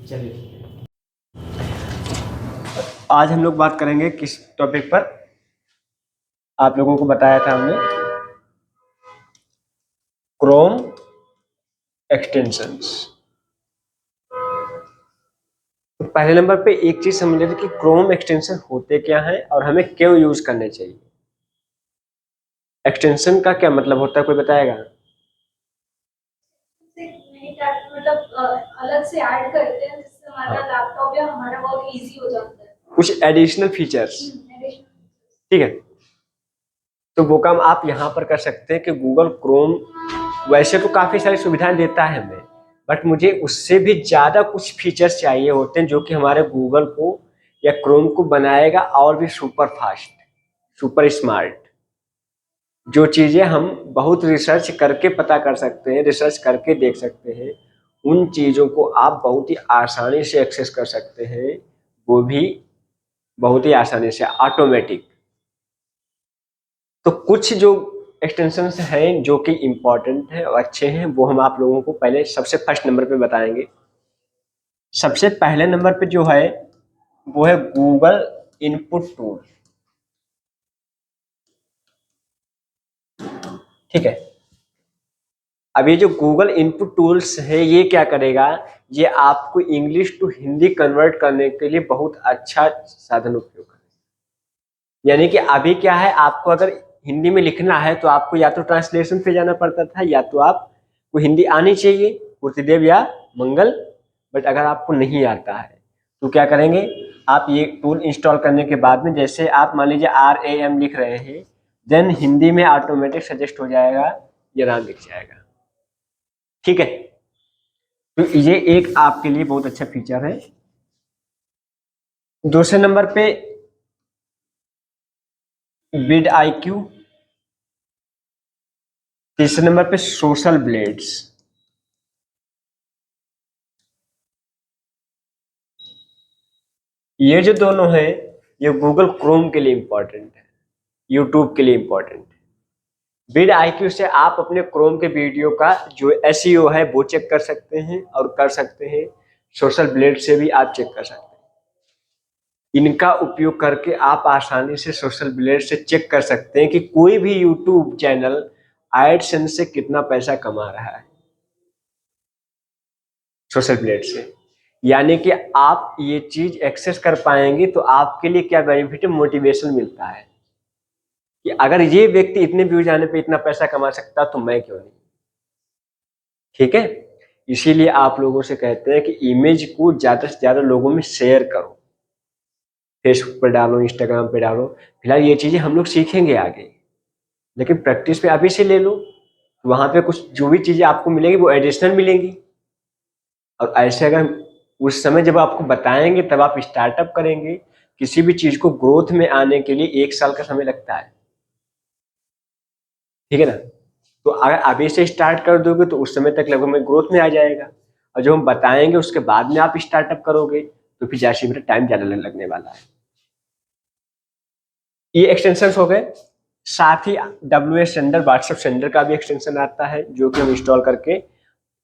चलिए, आज हम लोग बात करेंगे किस टॉपिक पर। आप लोगों को बताया था हमने क्रोम एक्सटेंशंस। तो पहले नंबर पे एक चीज समझ लेते कि क्रोम एक्सटेंशन होते क्या हैं और हमें क्यों यूज करने चाहिए। एक्सटेंशन का क्या मतलब होता है, कोई बताएगा? मतलब अलग से ऐड करते हैं जिससे हमारा हाँ, लैपटॉप या हमारा वर्क इजी हो जाता है। कुछ एडिशनल फीचर्स। ठीक है, तो वो काम आप यहाँ पर कर सकते हैं कि गूगल क्रोम वैसे तो काफी सारी सुविधाएं देता है हमें, बट मुझे उससे भी ज्यादा कुछ फीचर्स चाहिए होते हैं जो कि हमारे गूगल को या क्रोम को बनाएगा और भी सुपर फास्ट, सुपर स्मार्ट। जो चीजें हम बहुत रिसर्च करके पता कर सकते हैं, रिसर्च करके देख सकते हैं, उन चीजों को आप बहुत ही आसानी से एक्सेस कर सकते हैं, वो भी बहुत ही आसानी से, ऑटोमेटिक। तो कुछ जो एक्सटेंशंस हैं जो कि इम्पोर्टेंट है और अच्छे हैं, वो हम आप लोगों को पहले सबसे फर्स्ट नंबर पे बताएंगे। सबसे पहले नंबर पे जो है वो है गूगल इनपुट टूल। ठीक है, अब ये जो गूगल इनपुट टूल्स है ये क्या करेगा, ये आपको इंग्लिश टू हिंदी कन्वर्ट करने के लिए बहुत अच्छा साधन उपयोग करेगा। यानी कि अभी क्या है, आपको अगर हिंदी में लिखना है तो आपको या तो ट्रांसलेशन पे जाना पड़ता था, या तो आपको हिंदी आनी चाहिए, पूर्तिदेव या मंगल। बट अगर आपको नहीं आता है तो क्या करेंगे, आप ये टूल इंस्टॉल करने के बाद में, जैसे आप मान लीजिए RAM लिख रहे हैं, देन हिंदी में ऑटोमेटिक सजेस्ट हो जाएगा, ये राम लिख जाएगा। ठीक है, तो ये एक आपके लिए बहुत अच्छा फीचर है। दूसरे नंबर पे बिड IQ। तीसरे नंबर पे सोशल ब्लेड्स। ये जो दोनों हैं ये गूगल क्रोम के लिए इंपॉर्टेंट है, यूट्यूब के लिए इंपॉर्टेंट है। बिड IQ से आप अपने क्रोम के वीडियो का जो SEO है वो चेक कर सकते हैं और कर सकते हैं। सोशल ब्लेड से भी आप चेक कर सकते हैं। इनका उपयोग करके आप आसानी से सोशल ब्लेड से चेक कर सकते हैं कि कोई भी यूट्यूब चैनल एडसेंस से कितना पैसा कमा रहा है, सोशल ब्लेड से। यानी कि आप ये चीज एक्सेस कर पाएंगे तो आपके लिए क्या बेनिफिट है, मोटिवेशन मिलता है कि अगर ये व्यक्ति इतने व्यूज आने पे इतना पैसा कमा सकता तो मैं क्यों नहीं। ठीक है, इसीलिए आप लोगों से कहते हैं कि इमेज को ज्यादा से ज्यादा लोगों में शेयर करो, फेसबुक पर डालो, इंस्टाग्राम पे डालो। फिलहाल ये चीजें हम लोग सीखेंगे आगे, लेकिन प्रैक्टिस पे अभी से ले लो। वहां पे कुछ जो भी चीजें आपको मिलेंगी वो एडिशनल मिलेंगी। और ऐसे अगर उस समय जब आपको बताएंगे तब आप स्टार्टअप करेंगे। किसी भी चीज को ग्रोथ में आने के लिए 1 साल का समय लगता है। ठीक है ना, तो अगर अभी से स्टार्ट कर दोगे तो उस समय तक लगभग में ग्रोथ में आ जाएगा। और जो हम बताएंगे उसके बाद में आप स्टार्टअप करोगे तो फिर जाहिर सी बात है टाइम ज्यादा लगने वाला है। ये एक्सटेंशन हो गए। साथ ही WS सेंडर, व्हाट्सएप सेंडर का भी एक्सटेंशन आता है जो कि हम इंस्टॉल करके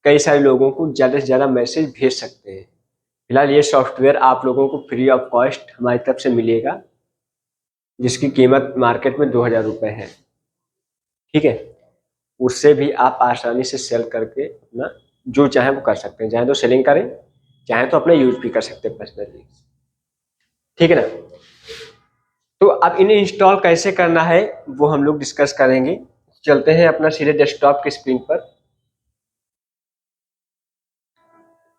कई सारे लोगों को ज्यादा से ज्यादा मैसेज भेज सकते हैं। फिलहाल ये सॉफ्टवेयर आप लोगों को फ्री ऑफ कॉस्ट हमारी तरफ से मिलेगा, जिसकी कीमत मार्केट में 2000 रुपये है। ठीक है, उससे भी आप आसानी से सेल करके अपना जो चाहे वो कर सकते हैं, चाहे तो सेलिंग करें, चाहे तो अपना यूज भी कर सकते हैं पर्सनली। ठीक है ना, तो अब इन्हें इंस्टॉल कैसे करना है वो हम लोग डिस्कस करेंगे। चलते हैं अपना सीधे डेस्कटॉप की स्क्रीन पर।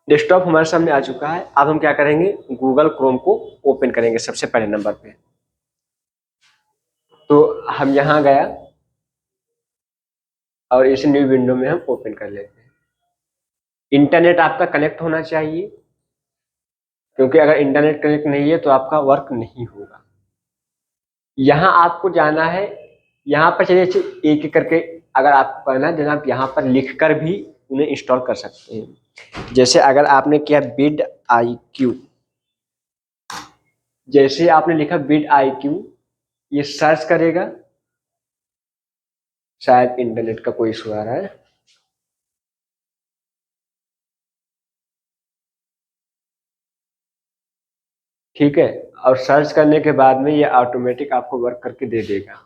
डेस्कटॉप हमारे सामने आ चुका है। अब हम क्या करेंगे, गूगल क्रोम को ओपन करेंगे सबसे पहले नंबर पे। तो हम यहाँ गया और इस न्यू विंडो में हम ओपन कर लेते हैं। इंटरनेट आपका कनेक्ट होना चाहिए, क्योंकि अगर इंटरनेट कनेक्ट नहीं है तो आपका वर्क नहीं होगा। यहाँ आपको जाना है, यहाँ पर चलिए एक एक करके अगर आपको करना है, जनाब यहाँ पर लिख कर भी उन्हें इंस्टॉल कर सकते हैं। जैसे अगर आपने किया बिड IQ, जैसे आपने लिखा बिड IQ, ये सर्च करेगा। शायद इंटरनेट का कोई इशू आ रहा है। ठीक है, और सर्च करने के बाद में ये ऑटोमेटिक आपको वर्क करके दे देगा,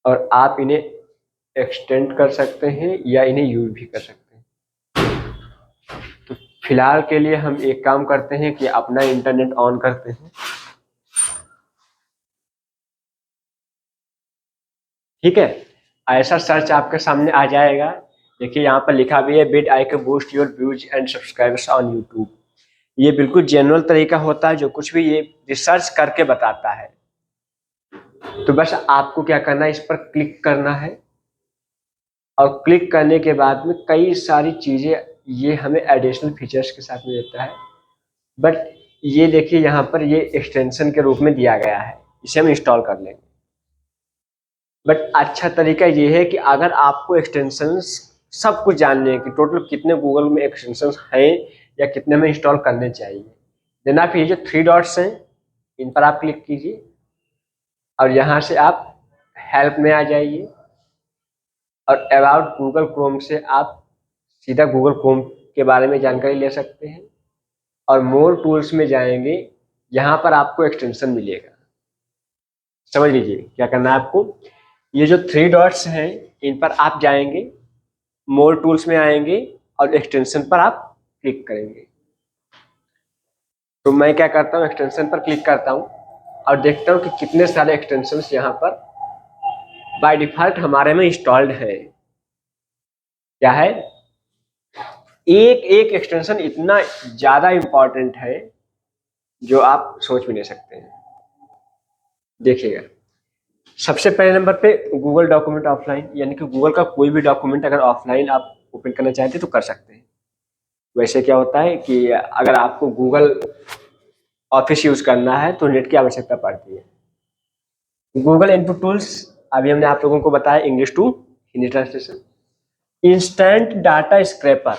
और आप इन्हें एक्सटेंड कर सकते हैं या इन्हें यूज भी कर सकते हैं। तो फिलहाल के लिए हम एक काम करते हैं कि अपना इंटरनेट ऑन करते हैं। ठीक है, ऐसा सर्च आपके सामने आ जाएगा। देखिए यहाँ पर लिखा भी है bid I can boost your views and subscribers on YouTube. ये बिल्कुल जेन्युइन तरीका होता है, जो कुछ भी ये रिसर्च करके बताता है। तो बस आपको क्या करना है, इस पर क्लिक करना है, और क्लिक करने के बाद में कई सारी चीज़ें ये हमें एडिशनल फीचर्स के साथ में देता है। बट ये देखिए यहाँ पर ये एक्सटेंशन के रूप में दिया गया है, इसे हम इंस्टॉल कर लेंगे। बट अच्छा तरीका ये है कि अगर आपको एक्सटेंशंस सब कुछ जानने की टोटल कितने गूगल में एक्सटेंशंस हैं या कितने में इंस्टॉल करने चाहिए, देन आप ये जो 3 डॉट्स हैं इन पर आप क्लिक कीजिए, और यहाँ से आप हेल्प में आ जाइए, और अबाउट गूगल क्रोम से आप सीधा गूगल क्रोम के बारे में जानकारी ले सकते हैं, और मोर टूल्स में जाएंगे, यहाँ पर आपको एक्सटेंशन मिलेगा। समझ लीजिए क्या करना है आपको, ये जो 3 डॉट्स हैं इन पर आप जाएंगे, मोर टूल्स में आएंगे, और एक्सटेंशन पर आप क्लिक करेंगे। तो मैं क्या करता हूँ, एक्सटेंशन पर क्लिक करता हूँ और देखता हूँ कि कितने सारे एक्सटेंशंस यहाँ पर बाय डिफॉल्ट हमारे में इंस्टॉल्ड है। क्या है, एक एक एक्सटेंशन इतना ज्यादा इंपॉर्टेंट है जो आप सोच भी नहीं सकते हैं। देखिएगा, सबसे पहले नंबर पे गूगल डॉक्यूमेंट ऑफलाइन, यानी कि गूगल का कोई भी डॉक्यूमेंट अगर ऑफलाइन आप ओपन करना चाहते हैं तो कर सकते हैं। वैसे क्या होता है कि अगर आपको गूगल ऑफिस यूज करना है तो नेट की आवश्यकता पड़ती है। गूगल इनपुट टूल्स, अभी हमने आप लोगों को बताया English to Hindi translation. Instant data scraper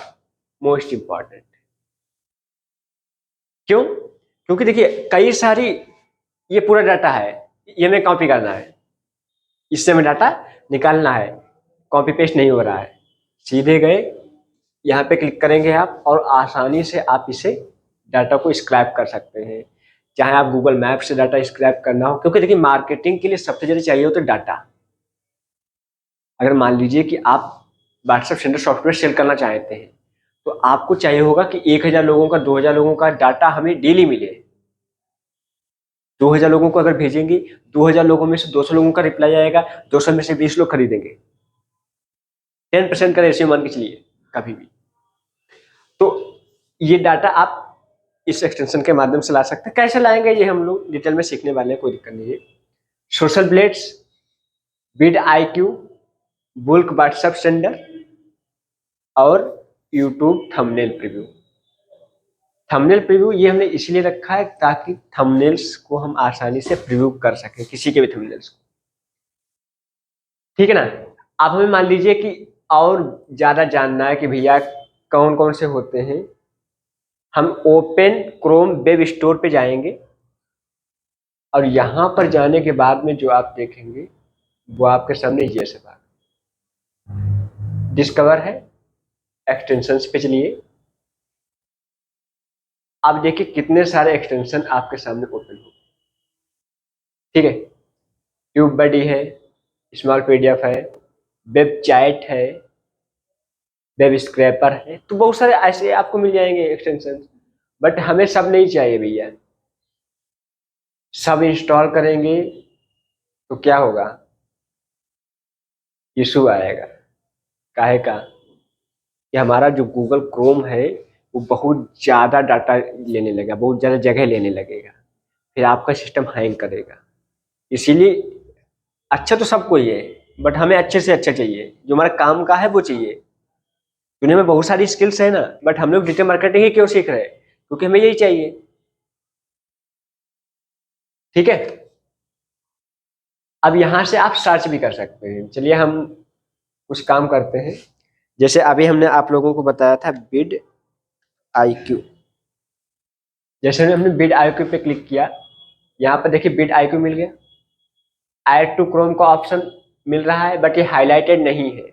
most important. क्यों? क्योंकि देखिए कई सारी, ये पूरा डाटा है, ये हमें कॉपी करना है, इससे हमें डाटा निकालना है, कॉपी पेस्ट नहीं हो रहा है। सीधे गए यहाँ पे क्लिक करेंगे आप, और आसानी से आप इसे डाटा को स्क्रैप कर सकते हैं। चाहे आप गूगल मैप से डाटा स्क्रैप करना हो, क्योंकि देखिए मार्केटिंग के लिए सबसे ज़्यादा चाहिए होता है डाटा। अगर मान लीजिए कि आप व्हाट्सएप सेंटर सॉफ्टवेयर सेल करना चाहते हैं, तो आपको चाहिए होगा कि 1000 लोगों का, 2000 लोगों का डाटा हमें डेली मिले। 2000 लोगों को अगर भेजेंगे, 2000 लोगों में से 200 लोगों का रिप्लाई आएगा, 200 में से 20 लोग खरीदेंगे। 10% का रेशियो मान के चलिए कभी भी। तो ये डाटा आप इस एक्सटेंशन के माध्यम से ला सकते हैं। कैसे लाएंगे ये हम लोग डिटेल में सीखने वाले हैं, कोई दिक्कत नहीं है। Social blades, vidIQ, bulk WhatsApp sender, और YouTube thumbnail preview. Thumbnail preview ये हमने इसलिए रखा है ताकि थंबनेल्स को हम आसानी से प्रीव्यू कर सकें, किसी के भी थंबनेल्स को। ठीक है ना। अब हमें मान लीजिए कि और ज्यादा जानना है कि भैया कौन कौन से होते हैं, हम ओपन क्रोम वेब स्टोर पे जाएंगे, और यहां पर जाने के बाद में जो आप देखेंगे वो आपके सामने ये सब आ, डिस्कवर है, एक्सटेंशंस पे चलिए। आप देखिए कितने सारे एक्सटेंशन आपके सामने ओपन हो। ठीक है, ट्यूब बडी है, स्मॉल पीडीएफ है, वेब चैट है, वेब स्क्रैपर है, तो बहुत सारे ऐसे आपको मिल जाएंगे एक्सटेंशन। बट हमें सब नहीं चाहिए भैया। सब इंस्टॉल करेंगे तो क्या होगा, इशू आएगा। काहे का कि हमारा जो गूगल क्रोम है वो बहुत ज़्यादा डाटा लेने लगेगा, बहुत ज़्यादा जगह लेने लगेगा, फिर आपका सिस्टम हैंग करेगा। इसीलिए अच्छा तो सबको ही है, बट हमें अच्छे से अच्छा चाहिए, जो हमारा काम का है वो चाहिए। दुनिया में बहुत सारी स्किल्स है ना, बट हम लोग डिजिटल मार्केटिंग ही क्यों सीख रहे हैं, क्योंकि हमें यही चाहिए। ठीक है, अब यहाँ से आप सर्च भी कर सकते हैं। चलिए हम कुछ काम करते हैं। जैसे अभी हमने आप लोगों को बताया था बिड आईक्यू, जैसे हमने बिड आईक्यू पे क्लिक किया, यहाँ पर देखिए बिड आईक्यू मिल गया। ऐड टू क्रोम का ऑप्शन मिल रहा है, बट ये हाईलाइटेड नहीं है।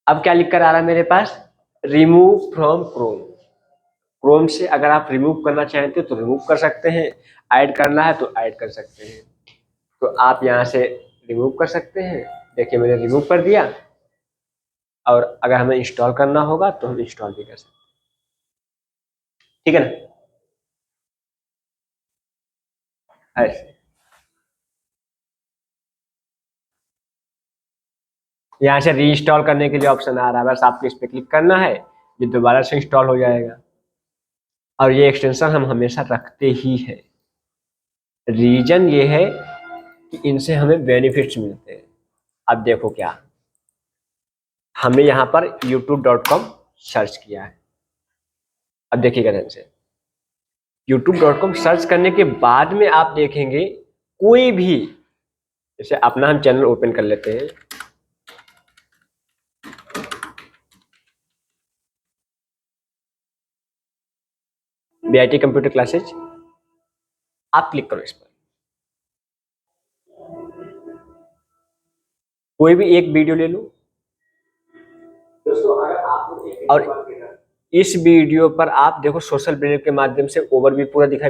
अब क्या लिख कर आ रहा है मेरे पास, रिमूव फ्रॉम क्रोम। क्रोम से अगर आप रिमूव करना चाहते हो तो रिमूव कर सकते हैं, ऐड करना है तो ऐड कर सकते हैं। तो आप यहाँ से रिमूव कर सकते हैं। देखिए मैंने रिमूव कर दिया, और अगर हमें इंस्टॉल करना होगा तो हम इंस्टॉल भी कर सकते हैं। ठीक है ना, ऐसे यहाँ से रीइंस्टॉल करने के लिए ऑप्शन आ रहा है, बस आपको इस पर क्लिक करना है, ये दोबारा से इंस्टॉल हो जाएगा। और ये एक्सटेंशन हम हमेशा रखते ही हैं। रीजन ये है कि इनसे हमें बेनिफिट्स मिलते हैं। अब देखो क्या, हमने यहाँ पर youtube.com सर्च किया है। अब देखिएगा ध्यान से, youtube.com सर्च करने के बाद में आप देखेंगे कोई भी, जैसे अपना हम चैनल ओपन कर लेते हैं, बीआईटी कंप्यूटर क्लासेज, आप क्लिक करो इस पर। कोई भी एक वीडियो ले लो, और इस वीडियो पर आप देखो सोशल मीडिया के माध्यम से ओवरव्यू पूरा दिखाई